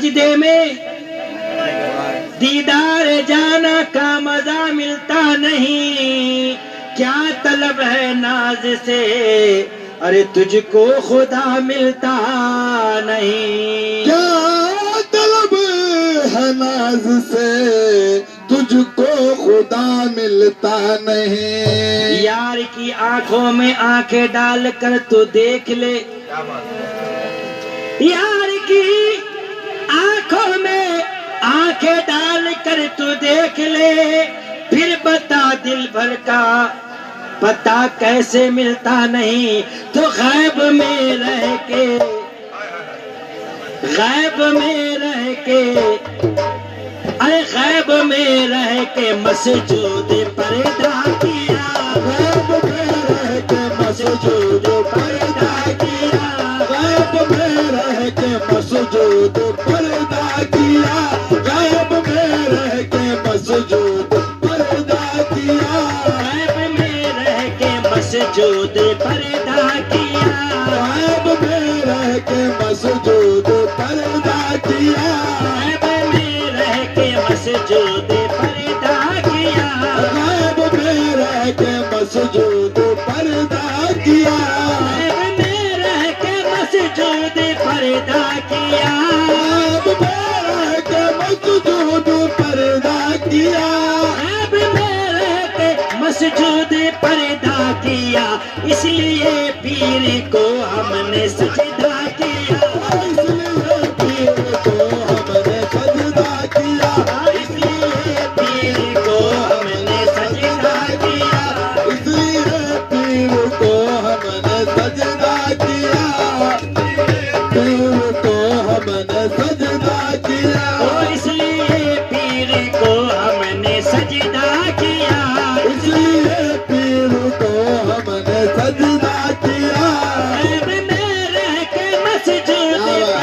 सजदे में दीदार जाना का मजा मिलता नहीं, क्या तलब है नाज से, अरे तुझको खुदा मिलता नहीं। क्या तलब है नाज से, तुझको खुदा मिलता नहीं। यार की आंखों में आंखें डाल कर तो देख ले, यार की आंखों में आंखें डाल कर तो देख ले, फिर बता दिल भर का पता कैसे मिलता नहीं। तो गैब में रह के, गैब में रह के, अरे गैब में रह के मसजूद पर्दा किया, गैब में रह के मसजूद पर्दा किया, गैब में रह के मसजूद पर्दा किया, गैब में रह के मसजूद पर्दा किया, गैब में रह के मसजूद पर्दा किया, गैब में रह के मसजूद पर्दा किया, गैब में रह के मसजूद पर्दा किया, गैब में रह के मसजूद पर्दा किया, गैब में रह के मसजूद पर्दा किया, गैब में रह के मसजूद पर्दा किया, गैब में रह के मसजूद पर्दा किया। इसलिए पीर को हमने सजदा किया, इसलिए पीर को हमने सजदा किया, इसलिए पीर को हमने सजदा किया, इसलिए पीर को हमने सजदा किया, पीर को हमने सजदा किया, इसलिए पीर को हमने सजदा किया, इसलिए पीर को हमने सजदा किया, गैब में रह के मसजूद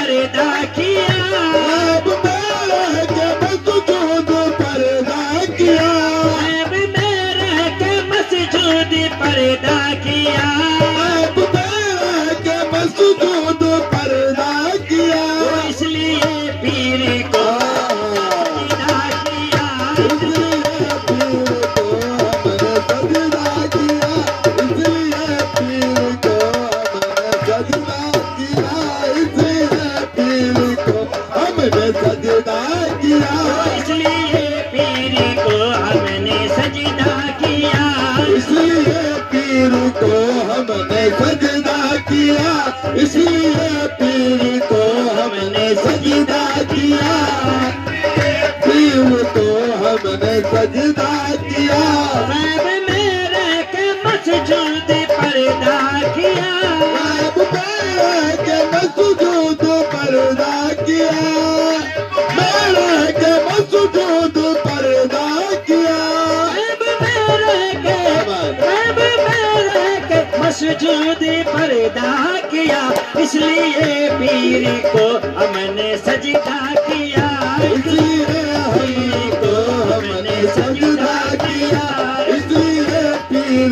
पर्दा किया, गैब में रह के मसजूद पर्दा किया, गैब में रह के मसजूद पर्दा किया, गैब में रह के मसजूद पर्दा किया, इसलिए पीर को सजदा किया, इसलिए पीर को हमने सजदा किया, इसलिए पीर को हमने सजदा किया, इसलिए पीर को हमने सजदा किया, इसलिए पीर को हमने सजदा किया, इसलिए पीर को हमने सजदा किया, इसलिए पीर को हमने सजदा किया, पीर को हमने सजदा किया, गैब में रह के मसजूद पर्दा किया, गैब में रह के मसजूद पर्दा किया, मैं रह के मसजूद पर्दा किया, गैब में रह के, गैब में रह के मसजूद पर्दा किया, इसलिए पीर को हमने सजदा किया, इसलिए पीर को हमने सजदा किया, इसलिए पीर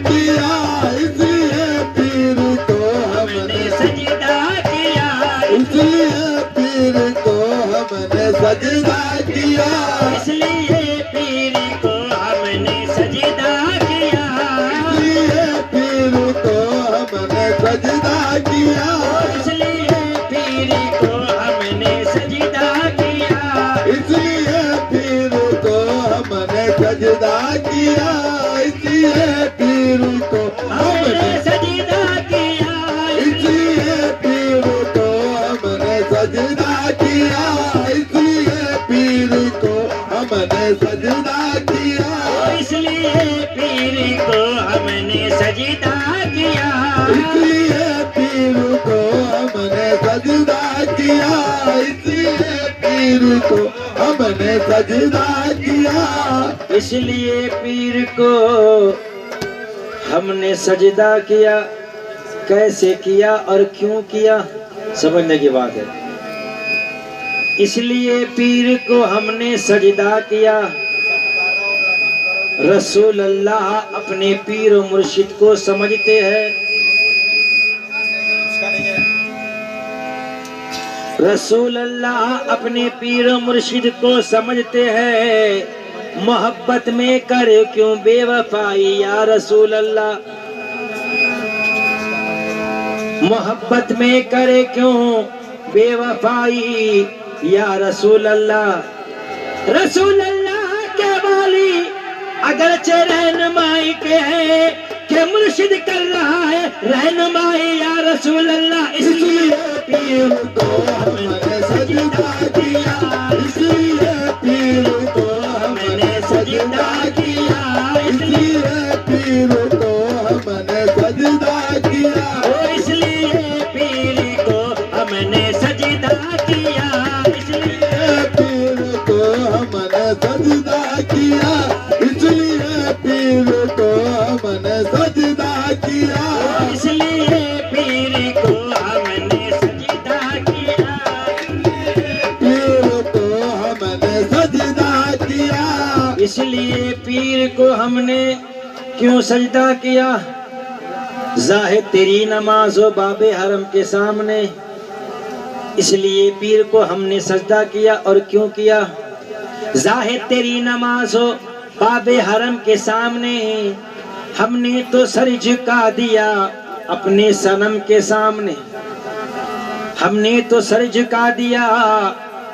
किया, इसलिए पीर को हमने सजदा किया, इसलिए पीर को हमने सजदा किया, इसलिए पीर को हमने सजदा किया, इसलिए पीर को हमने सजदा किया, इसलिए पीर को हमने सजदा किया, इसलिए पीर को हमने सजदा किया, इसलिए पीर को हमने सजदा किया, इसलिए पीर को हमने सजदा किया, इसलिए पीर को हमने सजदा किया, इसलिए पीर को हमने सजदा किया, इसलिए पीर को हमने सजदा किया, इसलिए पीर को हमने सजदा किया, इसलिए पीर को हमने सजदा किया। कैसे किया और क्यों किया, समझने की बात है। इसलिए पीर को हमने सजदा किया। रसूल अल्लाह अपने पीर और मुर्शिद को समझते हैं। रसूल अल्लाह अपने पीर मुर्शिद को समझते हैं, मोहब्बत में करे क्यों बेवफाई या रसूल अल्लाह, मोहब्बत में करे क्यों बेवफाई या रसूल अल्लाह। रसूल अल्लाह के वाली अगरचे रहनुमाई के है कि मुर्शिद कर रहा है रहनुमाई या रसूल अल्लाह, इसलिए पीर को हमने सजदा किया, इसलिए पीर को हमने सजदा किया, इसलिए पीर को हमने सजदा किया, इसलिए पीर को हमने सजदा किया, इसलिए पीर को हमने सजदा किया, इसलिए पीर को हमने सजदा किया, इसलिए पीर को हमने सजदा किया, पीर को हमने सजदा किया, इसलिए पीर को हमने क्यों सजदा किया। जाहिद तेरी नमाज हो बाबे हरम के सामने, इसलिए पीर को हमने सजदा किया। और क्यों किया। जाहिद तेरी नमाज हो बाबे हरम के सामने, हमने तो सर झुका दिया अपने सनम के सामने, हमने तो सर झुका दिया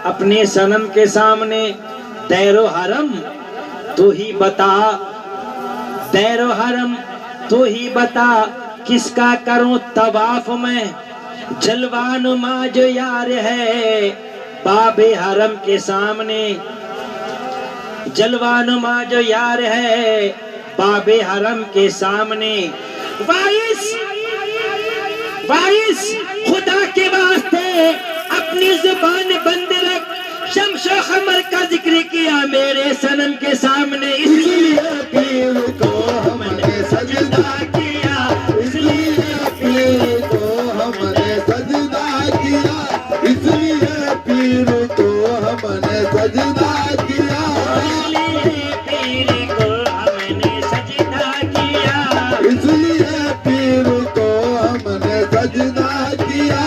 अपने सनम के सामने। दैरो हरम तू ही बता, दैरो हरम तू ही बता, किसका करूं तवाफ में, जलवानुमा जो यार है बाबे हरम के सामने, जलवानुमा जो यार है बाबे हरम के सामने। वाइस वाइस खुदा के वास्ते अपनी जुबान बंद रख, शम्शो खमर का जिक्र किया मेरे सनम के सामने, इसलिए पीर को हमने सजदा किया, इसलिए पीर को हमने सजदा किया, इसलिए पीर को हमने सजदा किया, इसलिए पीर को हमने सजदा किया, इसलिए पीर को हमने सजदा किया,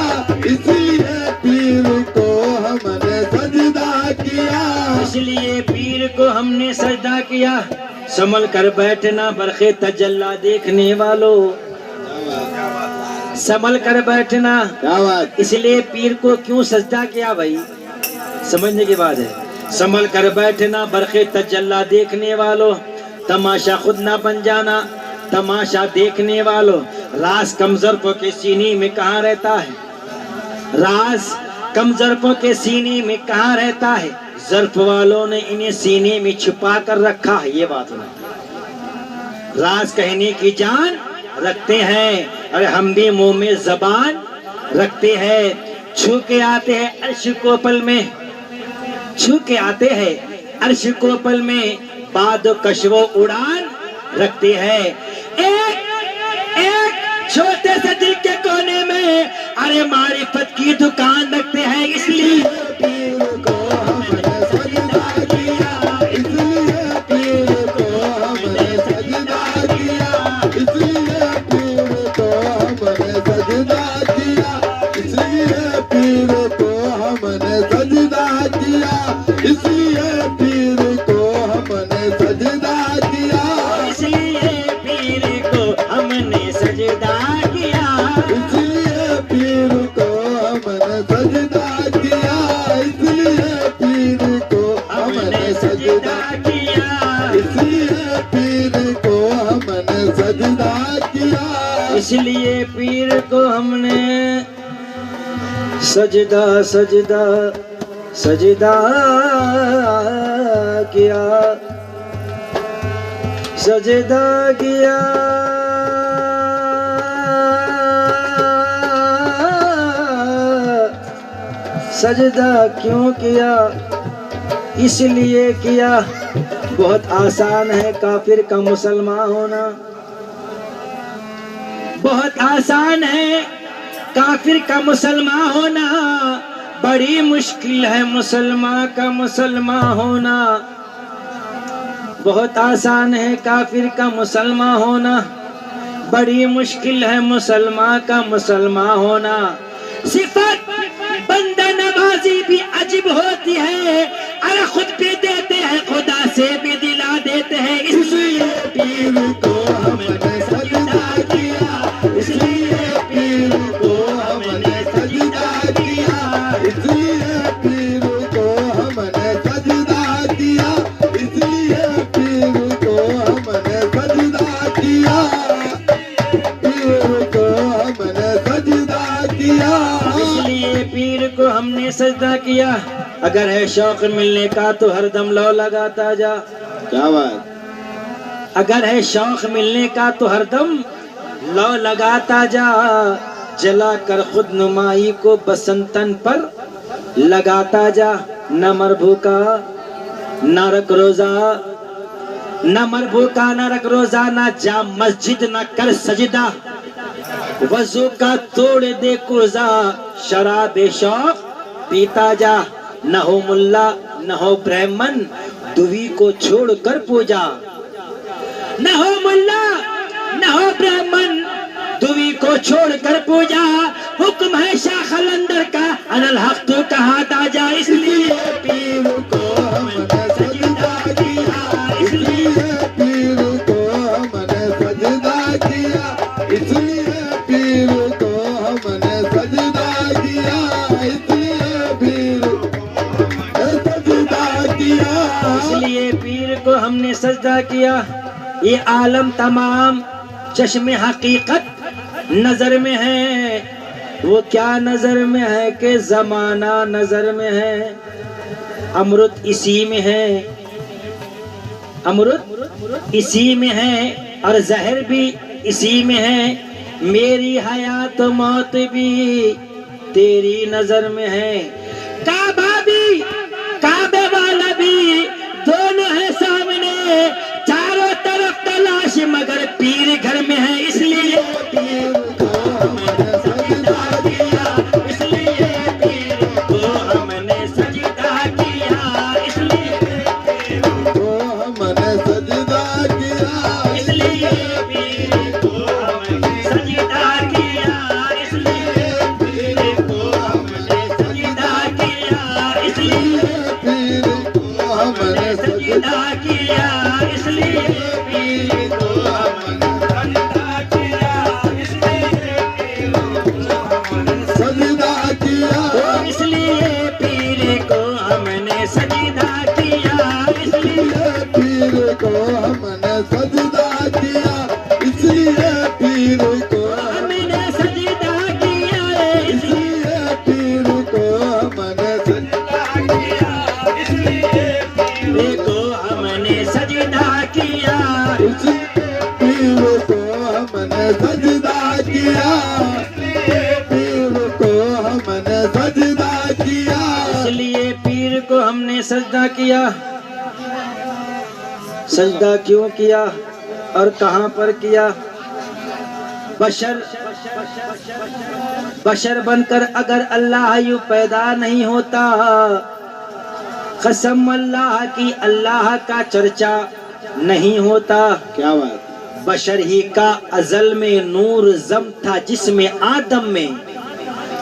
इसलिए पीर को हमने सजदा किया, इसलिए पीर को हमने सजदा किया। संभल कर बैठना बरखे तजल्ला देखने वालों, संभल कर बैठना। क्या बात, इसलिए पीर को क्यों सजदा किया भाई, समझने की बात है। संभल कर बैठना बरखे तजल्ला देखने वालों, तमाशा खुद ना बन जाना तमाशा देखने वालों। राज कमजोरों के सीने में कहाँ रहता है, राज कमजोरों के सीने में कहाँ रहता है, जर्फ वालों ने इन्हें सीने में छुपा कर रखा है। ये बात है, राज कहने की जान रखते हैं, अरे हम भी मुंह में जबान रखते हैं। छू के आते हैं अर्श को पल में, छू के आते हैं अर्श को पल में, बाद कशवो उड़ान रखते हैं। एक छोटे से दिल के कोने में अरे मारिफत की दुकान रखते हैं, इसलिए पीर को हमने सजदा किया, इसलिए पीर को हमने सजदा किया, इसलिए पीर को हमने सजदा किया, इसलिए पीर को हमने सजदा किया, इसलिए पीर को हमने सजदा किया, इसलिए पीर को हमने सजदा किया, इसलिए पीर को हमने सजदा किया, इसलिए पीर को हमने सजदा किया, इसलिए पीर को हमने सजदा किया, इसलिए पीर को हमने सजदा सजदा सजदा किया, सजदा किया, सजदा क्यों किया, इसलिए किया। बहुत आसान है काफिर का मुसलमान होना, बहुत आसान है काफिर का मुसलमान होना, बड़ी मुश्किल है मुसलमान का मुसलमान होना। बहुत आसान है काफिर का मुसलमान होना, बड़ी मुश्किल है मुसलमान का मुसलमान होना। सिफत बंदा न बाजी भी अजीब होती है, अरे खुद भी देते हैं खुदा से भी दिला देते हैं, इसलिए पीर को हमने सजदा किया, इसलिए पीर को हमने सजदा किया, इसलिए पीर को हमने सजदा किया, इसलिए पीर को हमने सजदा किया, पीर को हमने सजदा किया, इसलिए पीर को हमने सजदा किया। अगर है शौक मिलने का तो हरदम लौ लगाता जा, क्या बात, अगर है शौक मिलने का तो हरदम लौ लगाता जा, जला कर खुद नुमाई को बसंतन पर लगाता जा, न मर भूखा न रख रोजा, न मर भूखा न रख रोजा, न जा मस्जिद न कर सजदा, वजू का तोड़ दे कुर्जा, शराब शौक पीता जा, न हो मुल्ला न हो ब्राह्मण दुवी को छोड़ कर पूजा, न हो मुल्ला न हो ब्राह्मण दुवी को छोड़ कर पूजा, हुक्म है शाह खलंदर का अनल हक तू कहा ताजा, इसलिए पीर को हमने सजदा किया, इसलिए पीर को हमने सजदा किया, इसलिए पीर को हमने सजदा किया, इसलिए पीर सजदा किया, इसलिए पीर को हमने सजदा किया। ये आलम तमाम चश्मे हकीकत नजर में है, वो क्या नजर में है कि जमाना नजर में है, अमृत इसी में है, अमृत इसी में है और जहर भी इसी में है, मेरी हयात मौत भी तेरी नजर में है, काबा भी काबे वाला भी दोनों है सामने, चारों तरफ तलाश मगर पीर घर में है, इसलिए पीर को हमने सजदा किया, इसलिए पीर को हमने सजदा किया, इसलिए पीर को हमने सजदा किया, इसलिए पीर को हमने सजदा किया, इसलिए पीर को हमने सजदा किया, इसलिए पीर को हमने सजदा किया, इसलिए पीर को सजदा किया, इसलिए पीर को हमने सजदा किया, इसलिए पीर को हमने सजदा किया, इसलिए पीर को हमने सजदा किया, इसलिए पीर को हमने सजदा किया, इसलिए पीर को हमने सजदा किया, पीर को हमने सजदा किया, पीर को हमने सजदा किया, इसलिए पीर को हमने सजदा किया। सजदा क्यों किया और कहां पर किया? बशर बनकर अगर अल्लाह यूं पैदा नहीं होता, कसम अल्लाह की अल्लाह का चर्चा नहीं होता। क्या बात, बशर ही का अजल में नूर जम था जिसमें आदम में,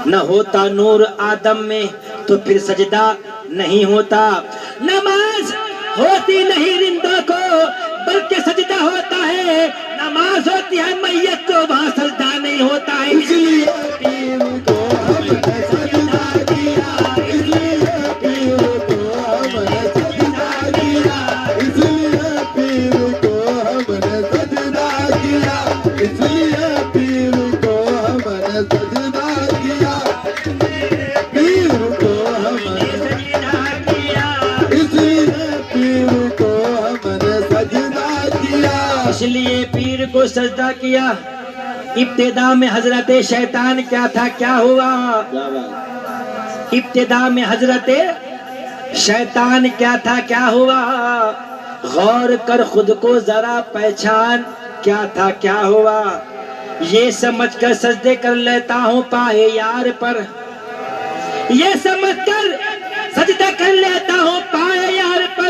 न होता नूर आदम में तो फिर सजदा नहीं होता। नमाज होती नहीं रिंदों को बल्कि सजदा होता है, नमाज होती है मैयत को वहाँ सजदा नहीं होता है, इसलिए पीर को हमने सजदा किया, इसलिए पीर को हमने सजदा किया, इसलिए पीर को हमने सजदा किया, इसलिए पीर को हमने सजदा किया, पीर को हमने सजदा किया, इसलिए पीर को हमने सजदा किया, इसलिए पीर को सजदा किया। इब्तिदा में हजरत शैतान क्या था, क्या हुआ? क्या बात, इब्तिदा में हजरत शैतान क्या था, क्या हुआ? गौर कर खुद को जरा पहचान, क्या था क्या हुआ? ये समझकर सजदे कर लेता हूँ पाए यार पर, ये समझकर सजदा कर लेता हूँ पाए यार पर।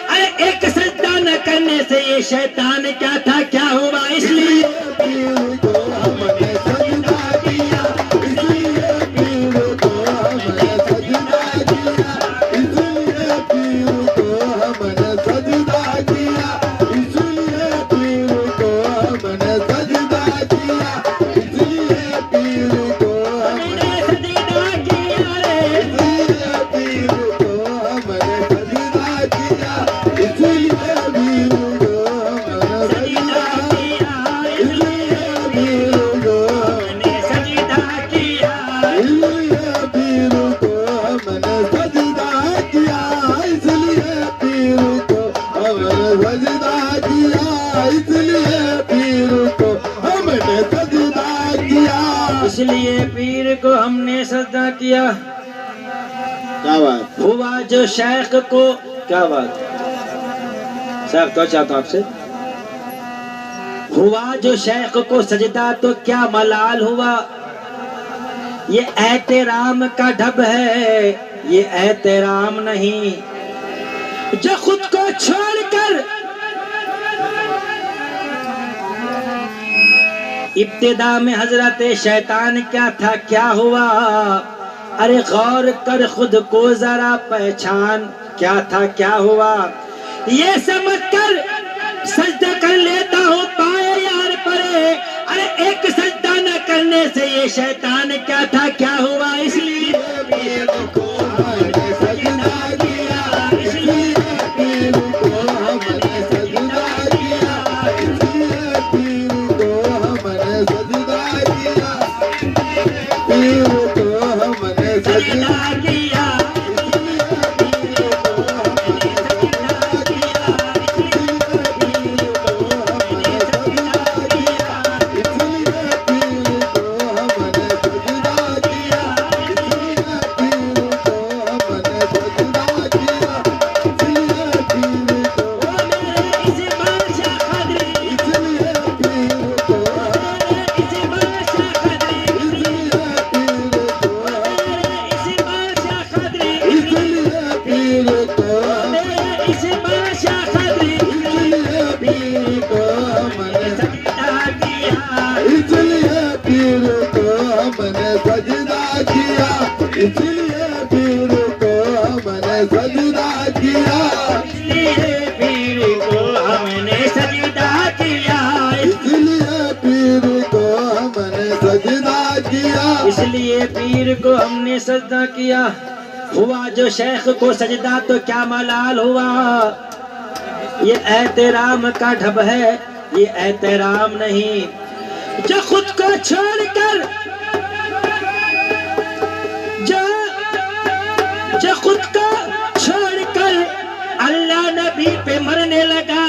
अरे एक सजदा न करने से ये शैतान क्या था क्या हुआ? इसलिए पीर को हमने सजदा किया, इसलिए पीर को हमने सजदा किया। क्या बात। हुआ जो शेख को, क्या बात साहब, तो चाहता हूं आपसे, हुआ जो शेख को सजदा तो क्या मलाल हुआ। ये एहतराम का ढब है, ये एहतराम नहीं। जो खुद को छोड़कर इब्तिदा में हजरत शैतान क्या था क्या हुआ। अरे गौर कर खुद को जरा पहचान, क्या था क्या हुआ। ये समझ कर सजदा कर लेता हूँ पाए यार परे। अरे एक सजदा न करने से ये शैतान क्या था क्या हुआ। इसलिए पीर को हमने सजदा किया, इसलिए पीर को हमने सजदा किया, इसलिए पीर को हमने सजदा किया, पीर को हमने सजदा किया। इसलिए पीर को हमने सजदा किया, इसलिए पीर को हमने सजदा किया, इसलिए पीर को हमने सजदा किया, इसलिए पीर को हमने सजदा किया। हुआ जो शेख को सजदा तो क्या मलाल हुआ। ये एहतराम का ढब है, ये एहतराम नहीं। जो खुद को छोड़कर जो खुद को छोड़कर अल्लाह नबी पे मरने लगा,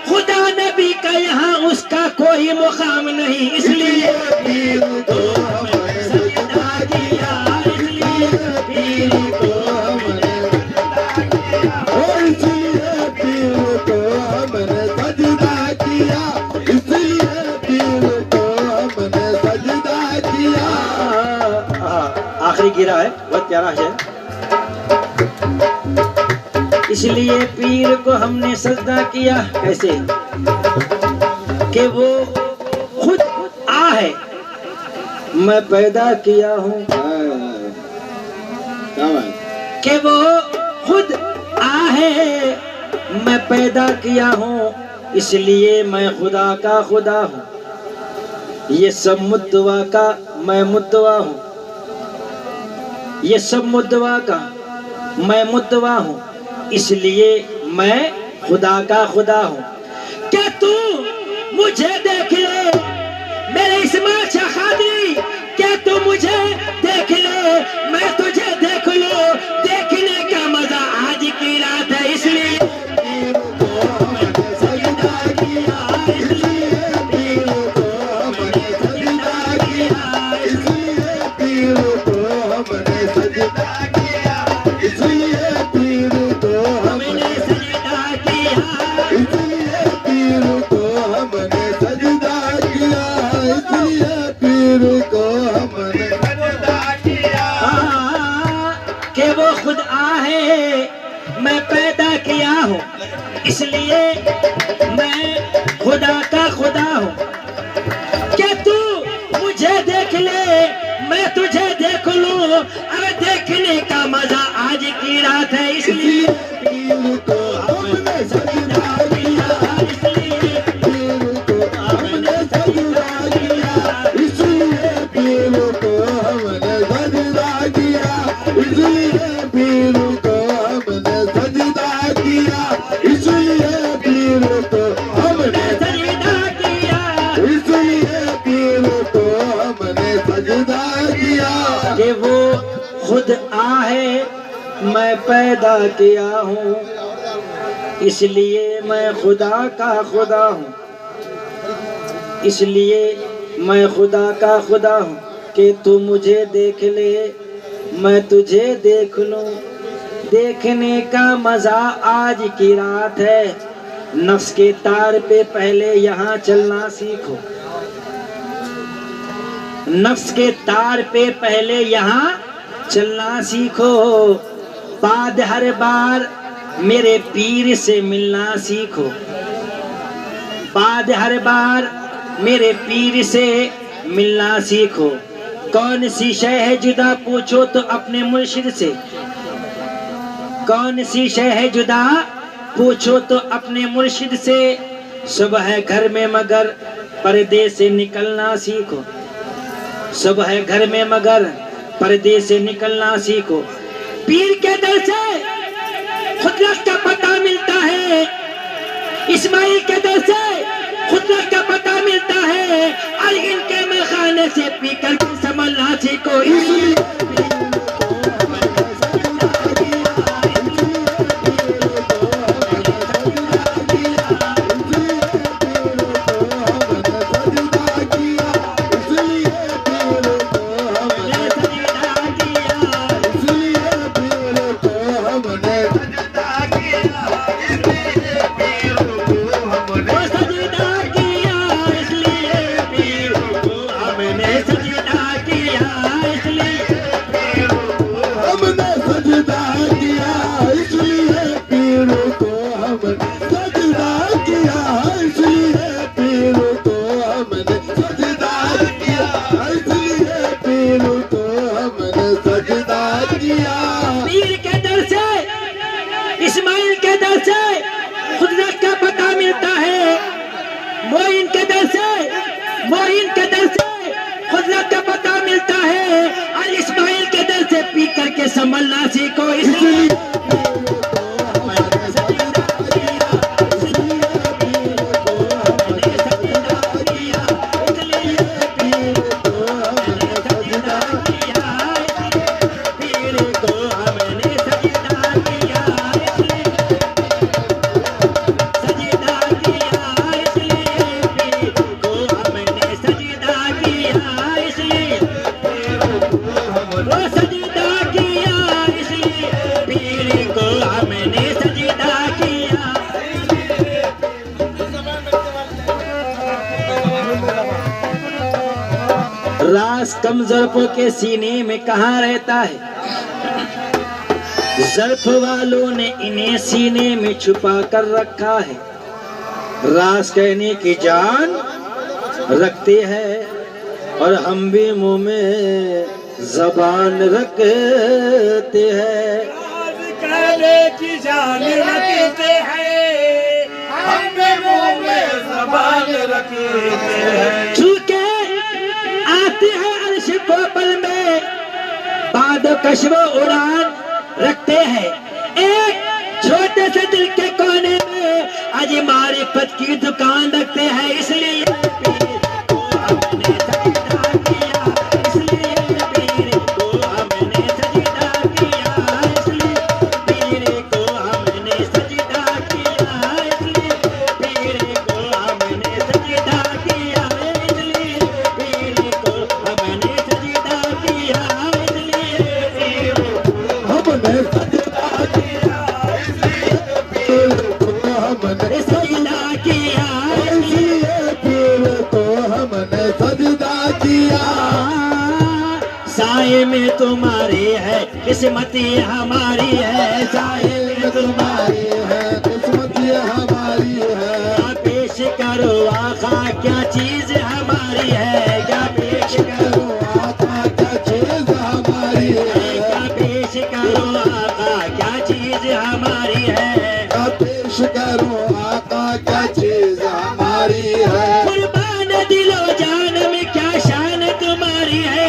खुदा नबी का यहाँ उसका कोई मुकाम नहीं। इसलिए पीर को हमने सजदा किया, इसलिए पीर को हमने सजदा किया, इसलिए पीर को हमने सजदा किया, इसलिए पीर को हमने सजदा किया। आखिरी गिरा है, बहुत प्यारा है। इसलिए पीर को हमने सजदा किया। कैसे कि वो खुद आ है, मैं पैदा किया हूँ। कि वो खुद आ है, मैं पैदा किया हूँ, इसलिए मैं खुदा का खुदा हूँ। ये सब मुद्दवा का मैं मुद्दवा हूँ, ये सब मुद्दवा का मैं मुद्दवा हूँ, इसलिए मैं खुदा का खुदा हूँ। क्या तू मुझे देख ले मेरे इस्माइल शाह कादरी, क्या तू मुझे देख ले मैं तुझे देख लो। देखने का मजा आज की रात है, इसलिए पीर को हमने सजदा किया, इसलिए पीर को हमने सजदा किया, इसलिए पीर को हमने सजदा किया, इसलिए पीर को हमने सजदा किया, इसलिए पीर को हमने सजदा किया, इसलिए पीर को हमने सजदा किया। कि वो खुद आ है, मैं पैदा किया हूँ, इसलिए मैं खुदा का खुदा हूँ। क्या तू मुझे देख ले मैं तुझे देख लूं। अरे देखने का मजा आज की रात है, इसलिए पीर को हमने सजदा किया, इसलिए पीर को हमने सजदा किया, इसलिए पीर को हमने सजदा किया, इसलिए पीर को हमने सजदा किया, इसलिए पीर को हमने सजदा किया। इसलिए पीर को हमने सजदा किया। कि वो खुद आ है, मैं पैदा किया हूँ, इसलिए मैं खुदा का खुदा हूँ, इसलिए मैं खुदा का खुदा हूँ। कि तू मुझे देख ले मैं तुझे देख लूं, देखने का मजा आज की रात है। नफ्स के तार पे पहले यहाँ चलना सीखो, नफ्स के तार पे पहले यहाँ चलना सीखो। बाद हर बार मेरे पीर से मिलना सीखो, बाद हर बार मेरे पीर से मिलना सीखो। कौन सी शय है जुदा पूछो तो अपने मुर्शिद से, कौन सी शय है जुदा पूछो तो अपने मुर्शिद से। सुबह घर में मगर पर्दे से निकलना सीखो, सुबह घर में मगर पर्दे से निकलना सीखो। पीर के दर से खुदरत का पता मिलता है, इस्माइल के दर से खुदरत का पता मिलता है। और इनके में खाने से पी करके समझना सीखो। पीर के दर से इस्माइल के दर से खुदरत का पता मिलता है। मोइन के दर से खुदरत का पता मिलता है। और इस्माइल के दर से पी करके संभलना सीखो। इसलिए राज कम ज़र्फ़ों के सीने में कहाँ रहता है। ज़र्फ़ वालों ने इन्हें सीने में छुपा कर रखा है। राज कहने की जान रखते हैं और हम भी मुंह में ज़बान रखते हैं। राज कहने की जान रखते हैं, हम भी मुंह में ज़बान रखते हैं। चूके आते हैं अर्श को पल में, बाद कश्व उड़ान रखते हैं। एक छोटे से दिल के कोने में आज मारिफत की दुकान रखते हैं। इसलिए साए में तुम्हारी है किस्मत ये हमारी है, साए में तुम्हारी है किस्मत ये हमारी है। पेश करो आका क्या चीज हमारी है, क्या पेश करो आका क्या चीज हमारी है, क्या पेश करो आका क्या चीज हमारी है, क्या पेश करो आका क्या चीज हमारी है। कुर्बान दिलो जान में क्या शान तुम्हारी है,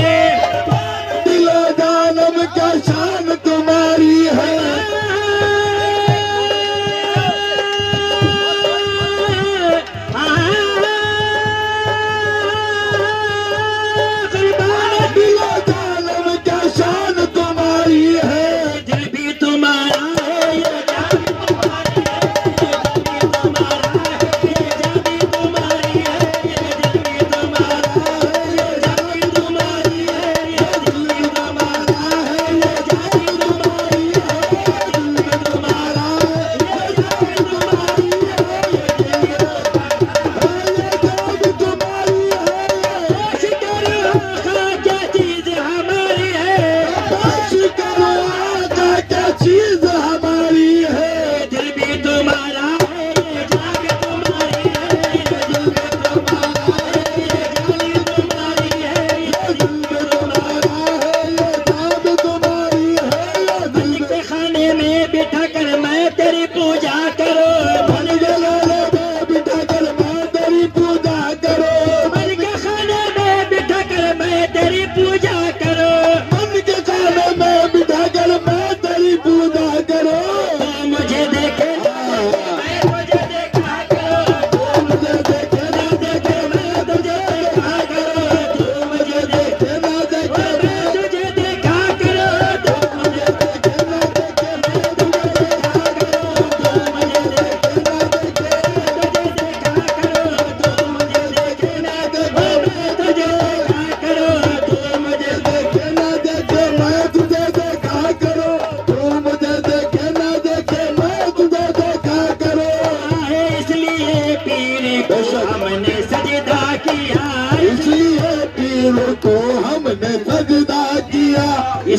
दिलो जान में क्या शान तुम्हारी है।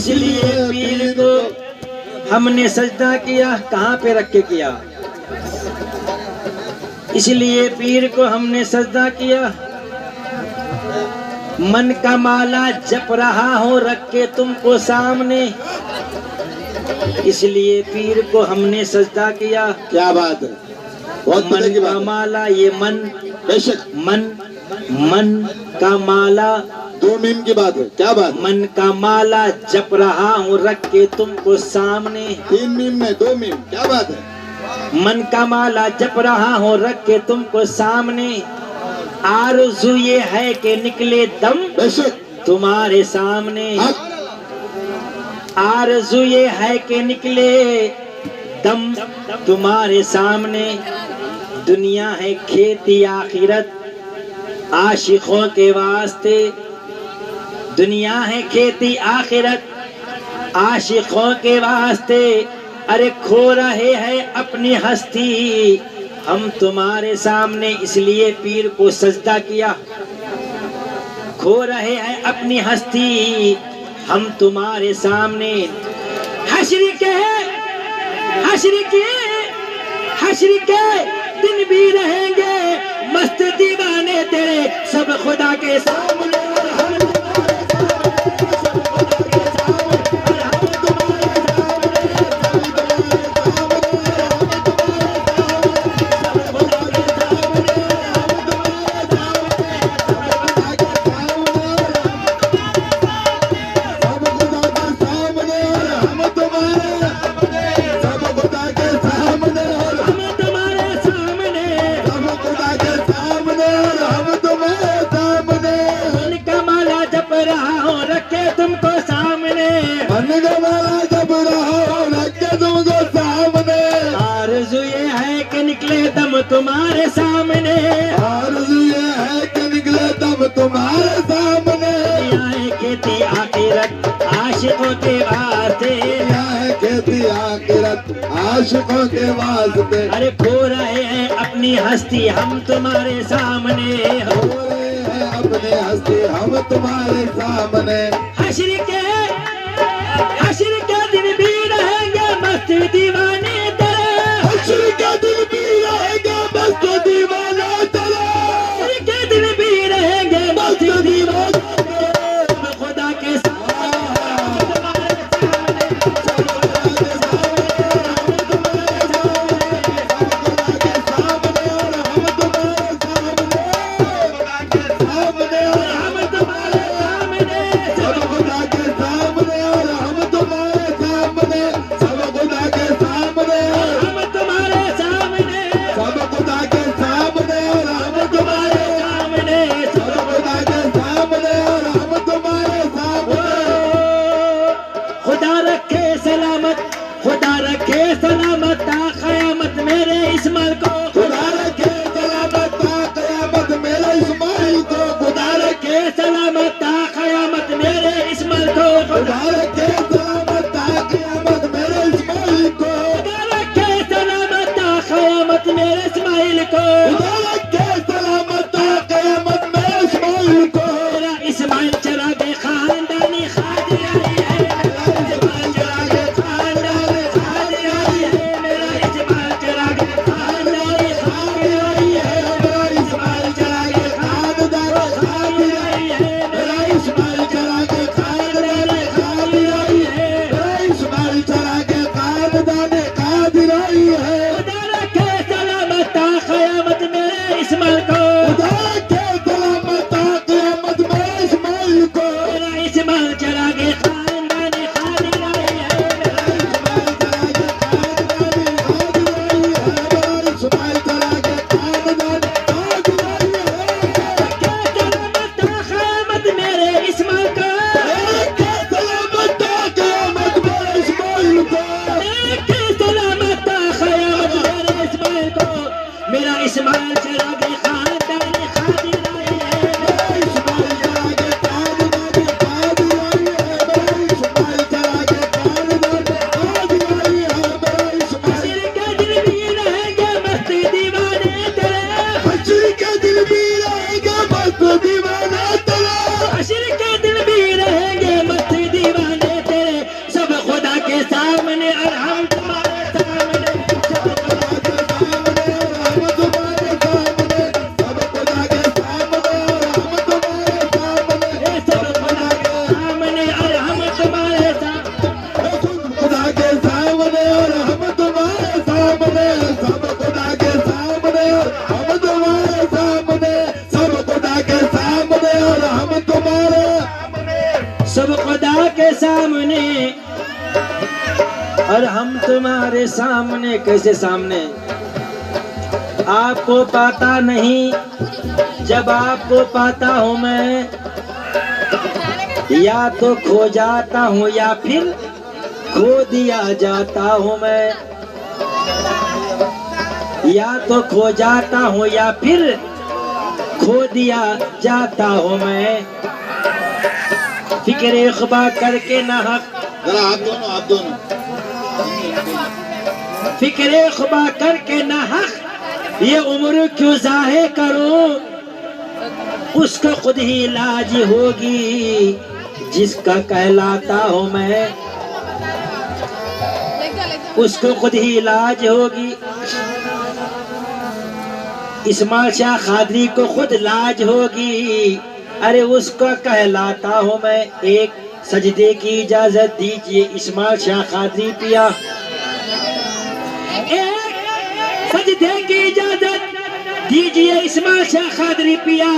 इसलिए पीर को हमने सजदा किया। कहाँ पे रख के किया? इसलिए पीर को हमने सजदा किया। मन का माला जप रहा हो रख के तुमको सामने, इसलिए पीर को हमने सजदा किया। क्या बात है, बहुत मन मजे की का बात है। माला, ये मन, बेशक मन का माला, 2 मीम की बात है। क्या बात है? मन का माला जप रहा हूँ रख के तुमको सामने। 3 मीम में 2 मीम, क्या बात है? मन का माला जप रहा हूँ रख के तुमको सामने। आरज़ू ये है कि निकले दम बेशक तुम्हारे सामने। हक, आरज़ू ये है कि निकले दम तुम्हारे सामने। दुनिया है खेती आखिरत आशिकों के वास्ते। दुनिया है खेती आखिरत आशिकों के वास्ते। अरे खो रहे हैं अपनी हस्ती हम तुम्हारे सामने, इसलिए पीर को सजदा किया। खो रहे हैं अपनी हस्ती हम तुम्हारे सामने। हश्र के दिन भी रहेंगे मस्त दीवाने तेरे सब खुदा के सामने। आरज़ू ये है कि निकले दम तुम्हारे सामने। आरज़ू ये है कि निकले दम तुम्हारे सामने। दुनिया है खेती आखिरत आशिकों के वास्ते। दुनिया है खेती आखिरत आशिकों के वास्ते। अरे खो रहे हैं अपनी हस्ती हम तुम्हारे सामने हो। हो रहे हैं अपनी हस्ती हम तुम्हारे सामने। हश्र के दिन भी रहेंगे मस्त दीवाने तेरे। हश्र के दिन भी रहेगा मस्त दीवाना तेरा। हश्र के दिन भी रहेंगे मस्त दीवाने तेरे। खुदा के सलामत क़यामत मेरे इस्माइल को। खुदा रखे सलामत क़यामत मेरे इस्माइल को। खुदा रखे सलामत क़यामत मेरे इस्माइल को। खुदा रखे सलामत क़यामत मेरे इस्माइल को। खुदा रखे सलामत क़यामत मेरे इस्माइल को। खुदा रखे सलामत क़यामत मेरे इस्माइल को। मेरा इस्माइल चरागे खानदानी खादियानी है। इस्माइल चरागे खानदानी खादियानी है। मेरा इस्माइल चरागे खानदानी खादियानी है। मेरा इस्माइल चरागे खानदानी खादियानी है। मेरा इस्माइल चरागे खानदानी खादियानी है। मेरा इस्माइल चरागे खानदानी खादियानी है। खुदा रखे सलामत क़यामत मेरे इस्माइल को। खुदा रखे सलामत क़यामत मेरे इस्माइल को। मेरा इस्माइल चरागे खानदानी खादियानी है। मेरा इस्माइल चरागे खानदानी खादियानी है। मेरा इस्माइल चरागे खानदानी खादियानी है। सलामत क़यामत मेरे इस्माइल को। रखे सलामत क़यामत मेरे इस्माइल को। रखे सलामत क़यामत मेरे इस्माइल को। मेरा इस्माइल चरागे खानदानी खादियानी है। मेरा इस्माइल चरागे खानदानी खादियानी है। मेरा इस्माइल चरागे खानदानी खादियानी है। मेरा इस्माइल हश्र के दिन भी रहेंगे मस्त दीवाने तेरे। हश्र के दिन भी रहेगा मस्त दीवाना तेरा। हश्र के दिन भी रहेंगे मस्त दीवाने तेरे। और हम तुम्हारे सामने, कैसे सामने? आपको पाता नहीं, जब आपको पाता हूँ मैं, या तो खो जाता हूँ या फिर खो दिया जाता हूँ मैं, या तो खो जाता हूँ या फिर खो दिया जाता हूँ मैं। फिक्रे ख्बा करके ना हक, जरा आप दोनों फिक्रे ख्बा करके ना हक ये उम्र क्यों जाहे करूं, उसको खुद ही लाज होगी जिसका कहलाता हूँ मैं, उसको खुद ही लाज होगी। इस्माइल शाह कादरी को खुद लाज होगी, अरे उसको कहलाता हूँ मैं। एक सजदे की इजाजत दीजिए इस्माइल शाह कादरी पिया, एक सजदे की इजाजत दीजिए इस्माइल शाह कादरी पिया।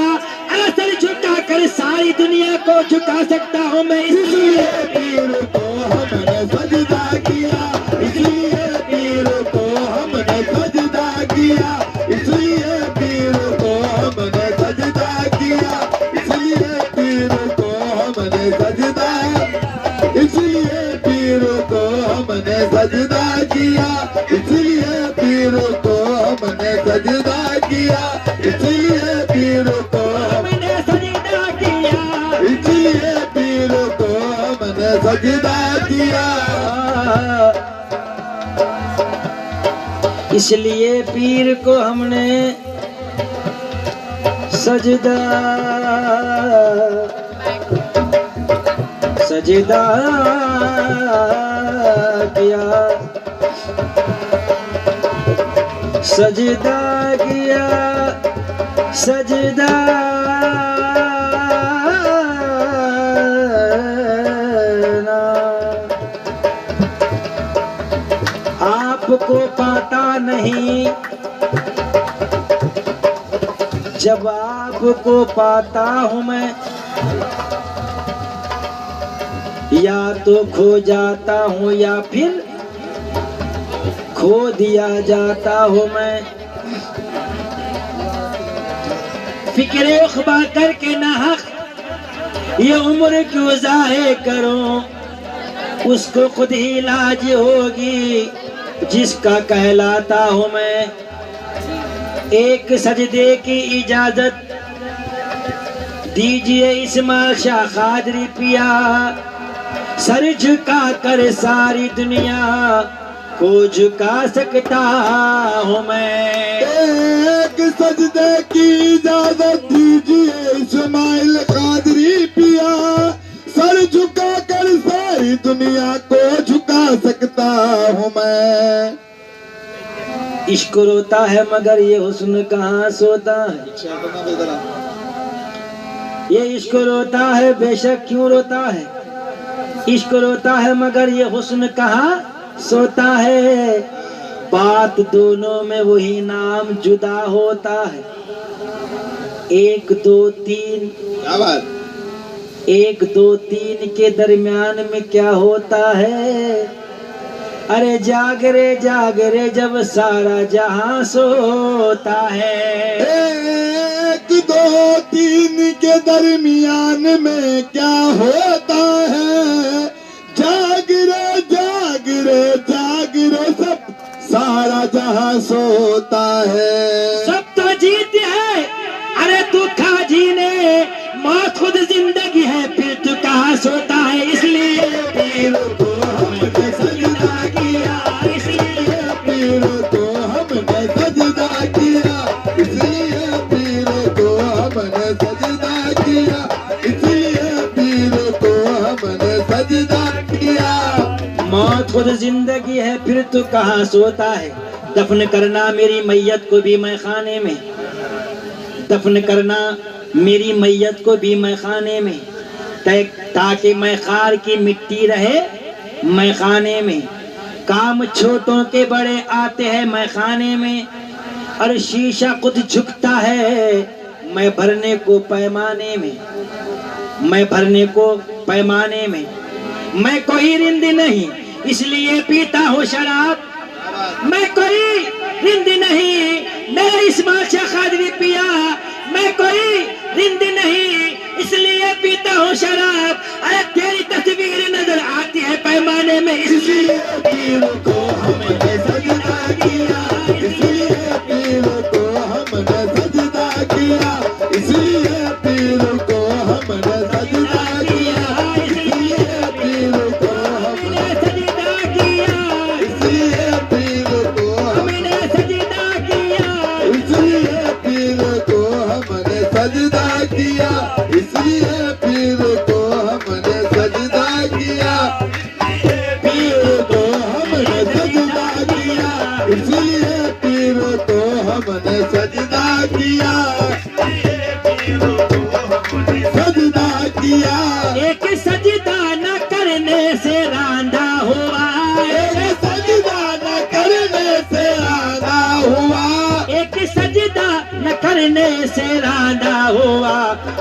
असर झुका कर सारी दुनिया को झुका सकता हूँ मैं, इसलिए पीर को हमने सजदा किया, इसलिए पीर को हमने सजदा किया, इसलिए पीर को हमने सजदा किया, इसलिए पीर को हमने सजदा, इसलिए पीर को हमने सजदा किया, इसलिए पीर को हमने सजदा किया, इसलिए पीर को हमने सजदा किया, इसलिए पीर को हमने सजदा किया, इसलिए पीर को हमने सजदा सजदा किया, सजदा किया, सजदा आपको पाता नहीं, जब आपको पाता हूँ मैं, या तो खो जाता हूँ या फिर खो दिया जाता हूँ मैं। फिक्रे ख्बा करके ना हक ये उम्र क्यों ज़ाहे करूं, उसको खुद ही लाज होगी जिसका कहलाता हूँ मैं। एक सजदे की इजाजत दीजिए इस्माइल शाह कादरी पिया, सर झुका कर सारी दुनिया को झुका सकता हूँ मैं। एक सजदे की इजाजत दीजिए इस्माइल कादरी पिया, सर झुका कर सारी दुनिया को झुका सकता हूँ मैं। इश्क रोता है मगर ये हुस्न कहाँ सोता है, ये इश्क रोता है बेशक क्यों रोता है, इश्क रोता है मगर ये हुस्न कहाँ सोता है। बात दोनों में वही नाम जुदा होता है, एक दो तीन, क्या बात? एक दो तीन के दरमियान में क्या होता है। अरे जाग रे जब सारा जहां सोता है। एक दो तीन के दरमियान में क्या होता है, जाग रे सब सारा जहां सोता है। सब तो जीत है, अरे तू खा जीने, मौत खुद जिंदगी है, फिर तू कहाँ सोता है। इसलिए पीर को हमने सजदा किया, इसलिए पीर को हमने सजदा किया, इसलिए पीर को हमने सजदा किया, इसलिए पीर को हमने सजदा किया। मौत खुद जिंदगी है, फिर तू कहाँ सोता है। दफन करना मेरी मैयत को भी मैं खाने में, दफन करना मेरी मैयत को भी मैं खाने में, ताकि मैं खार की मिट्टी रहे मैं खाने में। काम छोटों के बड़े आते हैं मैं खाने में, और शीशा खुद झुकता है मैं भरने को पैमाने में, मैं भरने को पैमाने में। मैं कोई रिंद नहीं इसलिए पीता हूँ शराब। मैं कोई रिंद नहीं, मेरा इस्माइल शाह कादरी पिया। मैं कोई रिंद नहीं, इसलिए पीता हूँ शराब। अरे तेरी तस्वीर नजर आती है पैमाने में, इसलिए पीर को हमने सजदा किया, इसलिए पीर को हमने सजदा किया, इसलिए पीर को हमने सजदा किया, इसलिए पीर को हमने सजदा किया, इसलिए पीर को हमने सजदा किया, इसलिए पीर को हमने सजदा किया, इसलिए पीर को हमने सजदा किया, पीर को हमने सजदा किया, इसलिए पीर को हमने सजदा किया, सजदा किया। एक सजदा न करने से रांधा हुआ, एक सजदा न करने से रांधा हुआ, एक सजदा न करने से रांधा हुआ।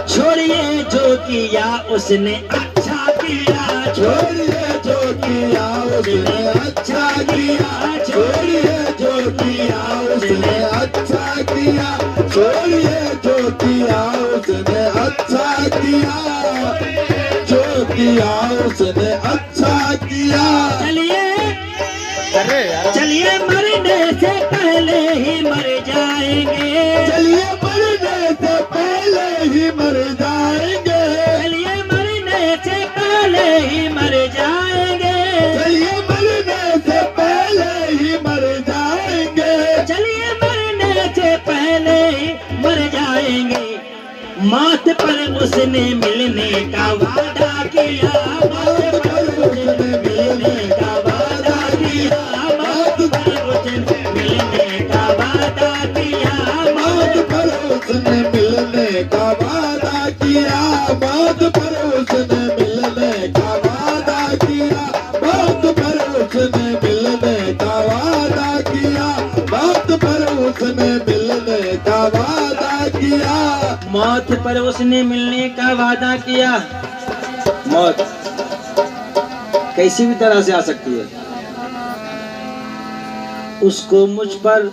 छोड़िए जो किया उसने अच्छा किया, छोड़िए जो किया उसने अच्छा किया, छोड़िए जो किया उसने अच्छा किया, छोड़िए जो किया उसने अच्छा किया, जो किया उसने अच्छा किया। चलिए मरने से पहले ही मर जाएंगे, चलिए मरने से पहले ही मर जाएंगे, चलिए मरने से पहले ही मर जाएंगे, चलिए मरने से पहले ही मर जाएंगे, चलिए मरने से पहले ही मर जाएंगे। मौत पर उसने मिलने का वादा किया, मौत पर उसने मिलने का वादा किया, मौत पर उसने मिलने का वादा किया, मौत पर उसने मिलने का वादा किया, मौत पर उसने मिलने का वादा किया, मौत पर उसने मिलने का वादा किया, मौत पर उसने मिलने का वादा किया। मौत पर उसने मिलने का वादा किया। मौत कैसी भी तरह से आ सकती है, उसको मुझ पर,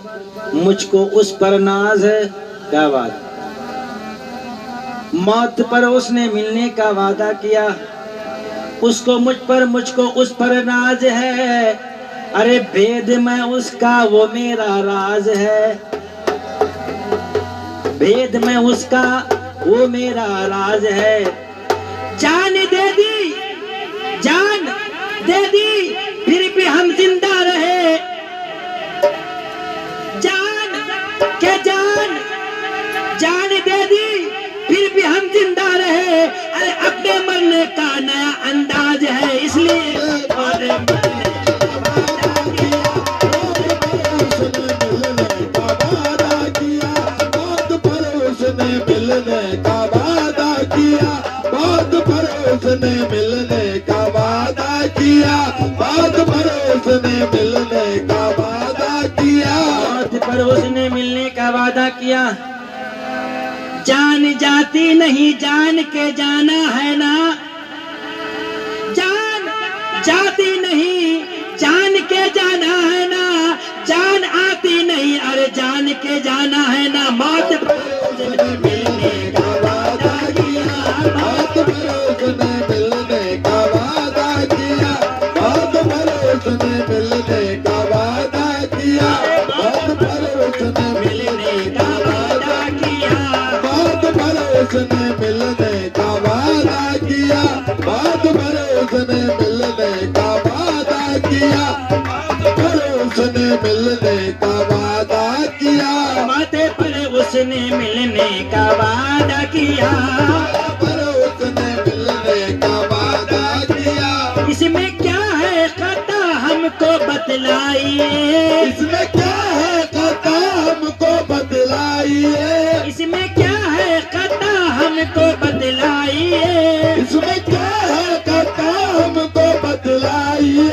मुझको उस पर नाज है। क्या बात, मौत पर उसने मिलने का वादा किया, उसको मुझ पर, मुझको उस पर नाज है। अरे भेद में उसका वो मेरा राज है, भेद में उसका वो मेरा राज है। जान दे दी, जान दे दी, फिर भी हम जिंदा रहे। जान के जान, जान दे दी, फिर भी हम जिंदा रहे। अरे अपने मरने का नया अंदाज है, इसलिए अरे मिलने का वादा किया, मौत पर उसने मिलने का वादा किया, मौत पर उसने मिलने का वादा किया, मौत पर उसने मिलने का वादा किया। जान जाती नहीं, जान के जाना है ना, जान जाती नहीं, जान के जाना है ना, जान आती नहीं, अरे जान के जाना है ना। मौत पर उसने मिलने का वादा किया, मौत पर उसने मिलने का वादा किया, मौत पर उसने मिलने का वादा किया, मौत पर उसने मिलने का वादा किया, मौत पर उसने मिलने का वादा किया, मौत पर उसने मिलने का वादा किया, पर उसने मिलने का वादा किया, माथे पर उसने मिलने का वादा किया, पर उसने मिलने का वादा किया। इसमें क्या है खता हमको बतलाइए, इसमें क्या है कथा हमको बतलाइए, इसमें क्या है खता हमको बतलाइए, इसमें क्या है कथा हमको बतलाइए,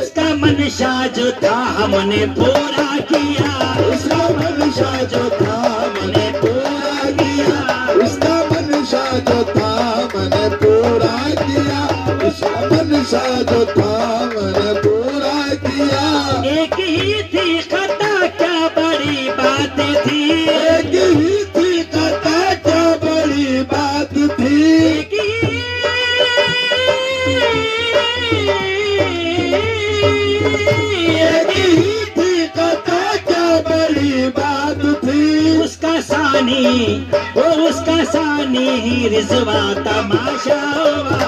उसका मनशा जो था हमने पूरा किया, उसका मनशा जो था हमने पूरा किया, उसका मनशा जो था हमने पूरा किया, उसका मनशा जो था हमने पूरा पानी, वो उसका सानी ही रिजवा तमाशा हुआ।